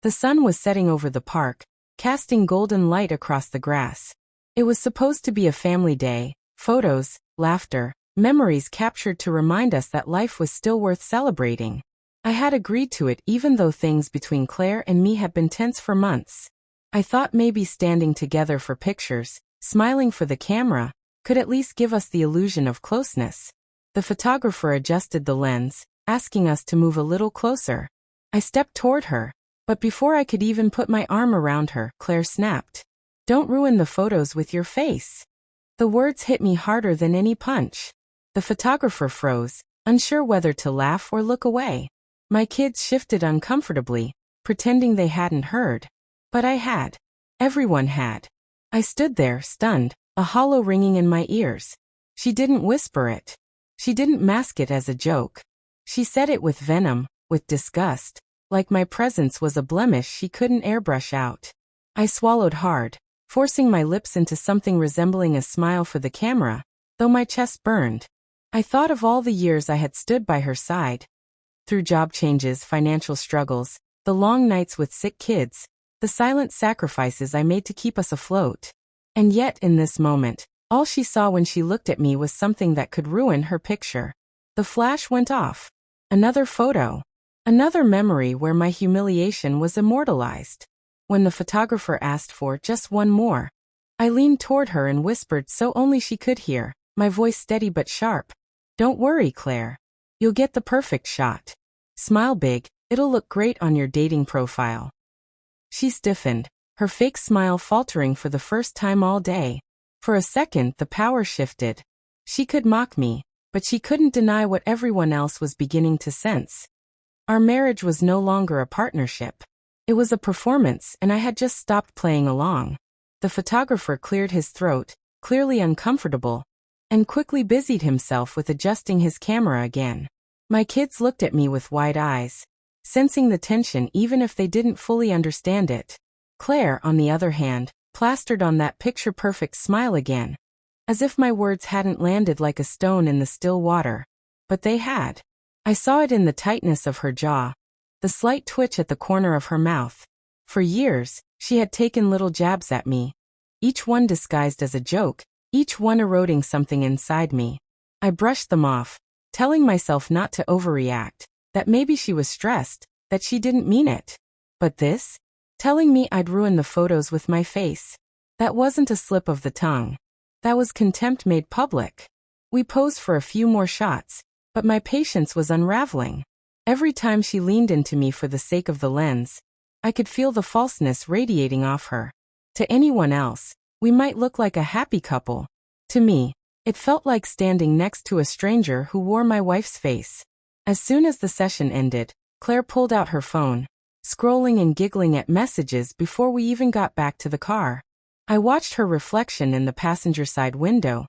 The sun was setting over the park, casting golden light across the grass. It was supposed to be a family day, photos, laughter, memories captured to remind us that life was still worth celebrating. I had agreed to it even though things between Claire and me had been tense for months. I thought maybe standing together for pictures, smiling for the camera, could at least give us the illusion of closeness. The photographer adjusted the lens, asking us to move a little closer. I stepped toward her, but before I could even put my arm around her, Claire snapped. "Don't ruin the photos with your face." The words hit me harder than any punch. The photographer froze, unsure whether to laugh or look away. My kids shifted uncomfortably, pretending they hadn't heard. But I had. Everyone had. I stood there, stunned, a hollow ringing in my ears. She didn't whisper it. She didn't mask it as a joke. She said it with venom, with disgust, like my presence was a blemish she couldn't airbrush out. I swallowed hard, forcing my lips into something resembling a smile for the camera, though my chest burned. I thought of all the years I had stood by her side. Through job changes, financial struggles, the long nights with sick kids, the silent sacrifices I made to keep us afloat. And yet, in this moment, all she saw when she looked at me was something that could ruin her picture. The flash went off. Another photo. Another memory where my humiliation was immortalized. When the photographer asked for just one more, I leaned toward her and whispered so only she could hear, my voice steady but sharp. "Don't worry, Claire. You'll get the perfect shot. Smile big, it'll look great on your dating profile." She stiffened, her fake smile faltering for the first time all day. For a second, the power shifted. She could mock me, but she couldn't deny what everyone else was beginning to sense. Our marriage was no longer a partnership. It was a performance, and I had just stopped playing along. The photographer cleared his throat, clearly uncomfortable, and quickly busied himself with adjusting his camera again. My kids looked at me with wide eyes, sensing the tension even if they didn't fully understand it. Claire, on the other hand, plastered on that picture-perfect smile again, as if my words hadn't landed like a stone in the still water. But they had. I saw it in the tightness of her jaw, the slight twitch at the corner of her mouth. For years, she had taken little jabs at me, each one disguised as a joke, each one eroding something inside me. I brushed them off, telling myself not to overreact, that maybe she was stressed, that she didn't mean it. But this? Telling me I'd ruin the photos with my face. That wasn't a slip of the tongue. That was contempt made public. We posed for a few more shots, but my patience was unraveling. Every time she leaned into me for the sake of the lens, I could feel the falseness radiating off her. To anyone else, we might look like a happy couple. To me, it felt like standing next to a stranger who wore my wife's face. As soon as the session ended, Claire pulled out her phone, scrolling and giggling at messages before we even got back to the car. I watched her reflection in the passenger side window.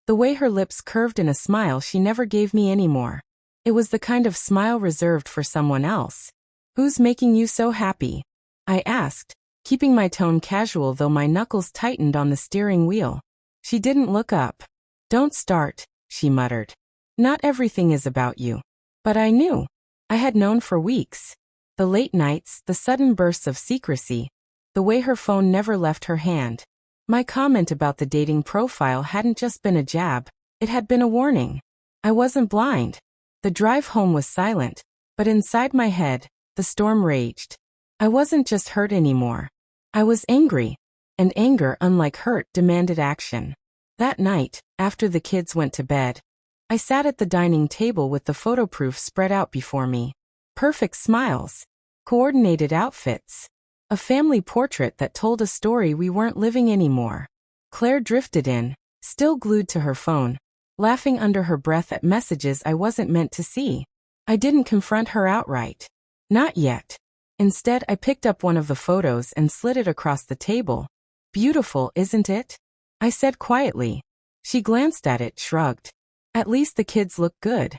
The way her lips curved in a smile she never gave me anymore. It was the kind of smile reserved for someone else. "Who's making you so happy?" I asked, keeping my tone casual though my knuckles tightened on the steering wheel. She didn't look up. "Don't start," she muttered. "Not everything is about you." But I knew. I had known for weeks. The late nights, the sudden bursts of secrecy, the way her phone never left her hand. My comment about the dating profile hadn't just been a jab, it had been a warning. I wasn't blind. The drive home was silent, but inside my head, the storm raged. I wasn't just hurt anymore. I was angry, and anger, unlike hurt, demanded action. That night, after the kids went to bed, I sat at the dining table with the photo proof spread out before me. Perfect smiles, coordinated outfits, a family portrait that told a story we weren't living anymore. Claire drifted in, still glued to her phone, laughing under her breath at messages I wasn't meant to see. I didn't confront her outright. Not yet. Instead, I picked up one of the photos and slid it across the table. "Beautiful, isn't it?" I said quietly. She glanced at it, shrugged. "At least the kids look good."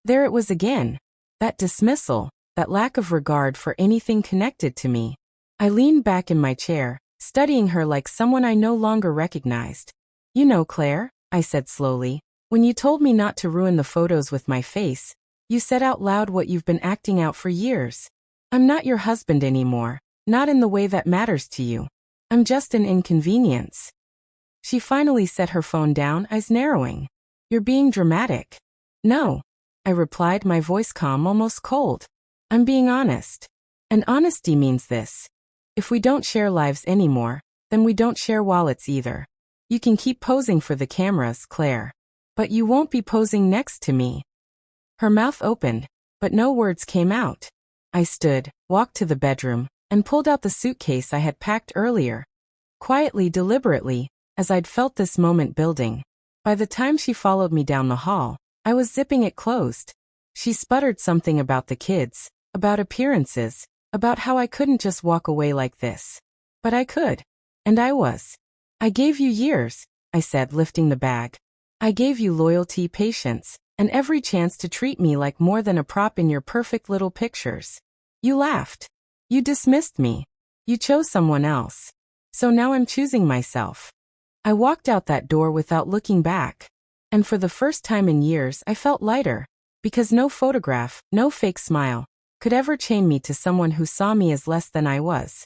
There it was again. That dismissal, that lack of regard for anything connected to me. I leaned back in my chair, studying her like someone I no longer recognized. "You know, Claire," I said slowly, "when you told me not to ruin the photos with my face, you said out loud what you've been acting out for years. I'm not your husband anymore, not in the way that matters to you. I'm just an inconvenience. She finally set her phone down, eyes narrowing. You're being dramatic. No, I replied, my voice calm, almost cold. I'm being honest. And honesty means this. If we don't share lives anymore, then we don't share wallets either. You can keep posing for the cameras, Claire. But you won't be posing next to me. Her mouth opened, but no words came out. I stood, walked to the bedroom, and pulled out the suitcase I had packed earlier. Quietly, deliberately, as I'd felt this moment building. By the time she followed me down the hall, I was zipping it closed. She sputtered something about the kids, about appearances, about how I couldn't just walk away like this. But I could. And I was. I gave you years, I said, lifting the bag. I gave you loyalty, patience, and every chance to treat me like more than a prop in your perfect little pictures. You laughed. You dismissed me. You chose someone else. So now I'm choosing myself. I walked out that door without looking back. And for the first time in years, I felt lighter. Because no photograph, no fake smile, could ever chain me to someone who saw me as less than I was.